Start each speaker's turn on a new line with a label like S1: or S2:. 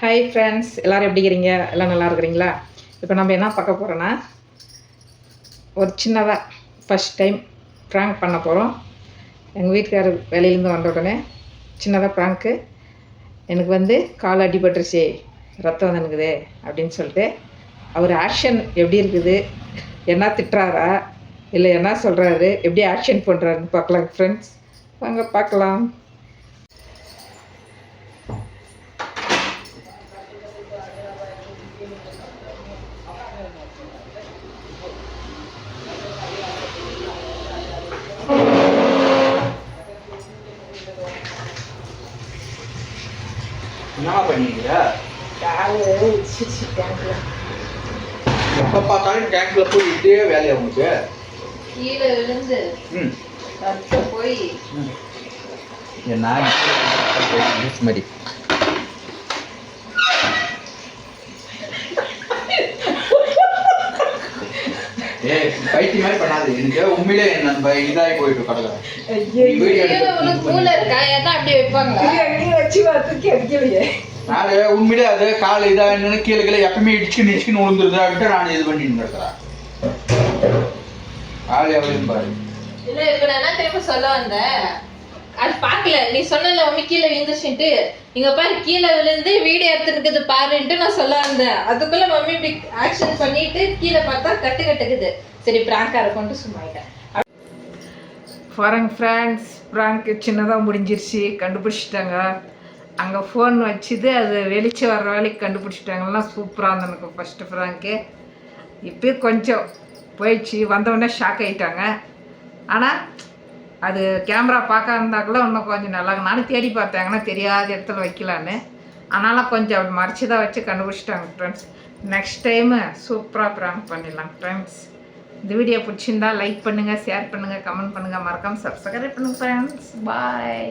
S1: Hi friends, எல்லோரும் எப்படி இருக்கிறீங்க? எல்லாம் நல்லா இருக்கிறீங்களா? இப்போ நம்ம என்ன பார்க்க போகிறோன்னா, ஒரு சின்னதாக ஃபஸ்ட் டைம் ப்ராங்க் பண்ண போகிறோம். எங்கள் வீட்டுக்காரர் வேலையிலேருந்து வந்த உடனே சின்னதாக ப்ராங்க்கு. எனக்கு கால் அடிபட்டுருச்சு, ரத்தம் வந்துனுக்குது அப்படின்னு சொல்லிட்டு அவர் ஆக்ஷன் எப்படி இருக்குது, என்ன திட்டுறாரா இல்லை என்ன சொல்கிறாரு, எப்படி ஆக்ஷன் பண்ணுறாருன்னு பார்க்கலாம் ஃப்ரெண்ட்ஸ். வாங்க பார்க்கலாம்.
S2: என்னமா பண்ணிக்கிற? எப்போ பார்த்தாலும் டேங்க்ல போய் இதே வேலையா உங்களுக்கு?
S1: கீழே விழுந்து போய்
S2: என்ன மாதிரி பைத்தி மாதிரி பண்ணாது. எனக்கு உண்மையிலே நம்ம இதாகி போயிட்டு கடலை உண்மையிலே அது கால் இதா என்னன்னு கீழே கீழே எப்பவுமே இடிச்சுன்னு விழுந்துருது அப்படின்ட்டு நான் இது பண்ணிட்டு இருக்கிறேன். கால் எவ்வளவு பாரு.
S3: இல்ல இப்ப நான் என்ன திரும்ப சொல்ல வந்தேன், அது பாக்கல. நீ சொன்னல உண்மை கீழே விழுந்துச்சுட்டு, இங்க பாரு கீழே விழுந்து வீடியோ எடுத்துருக்குது பாருன்ட்டு நான் சொல்ல வந்தேன். அதுக்குள்ள மம்மி இப்படி ஆக்ஷன் பண்ணிட்டு கீழே பார்த்தா கட்டுக்குது. சரி பிராங்கா இருக்கும்ட்டு சும்மாயிட்டேன்.
S1: பாருங்க ஃப்ரெண்ட்ஸ், ப்ராங்க் சின்னதாக முடிஞ்சிருச்சு, கண்டுபிடிச்சிட்டாங்க. அங்கே ஃபோன் வச்சுது, அது வெளிச்சு வர்ற வேலைக்கு கண்டுபிடிச்சிட்டாங்கன்னா சூப்பராக இருந்தது எனக்கு ஃபஸ்ட்டு ப்ராங்க்கு. இப்போ கொஞ்சம் போயிடுச்சு, வந்தவொடனே ஷாக் ஆகிட்டாங்க. ஆனால் அது கேமரா பார்க்க இருந்தாக்குள்ள இன்னும் கொஞ்சம் நல்லா நானும் தேடி பார்த்தாங்கன்னா தெரியாத இடத்துல வைக்கலான்னு. ஆனாலும் கொஞ்சம் அப்படி மறைச்சி தான் வச்சு கண்டுபிடிச்சிட்டாங்க ஃப்ரெண்ட்ஸ். நெக்ஸ்ட் டைமு சூப்பராக ப்ராங்க் பண்ணிடலாம் ஃப்ரெண்ட்ஸ். இந்த வீடியோ பிடிச்சிருந்தா லைக் பண்ணுங்கள், ஷேர் பண்ணுங்கள், கமெண்ட் பண்ணுங்கள், மறக்காமல் சப்ஸ்கிரைப் பண்ணுங்கள் ஃப்ரெண்ட்ஸ். பாய்.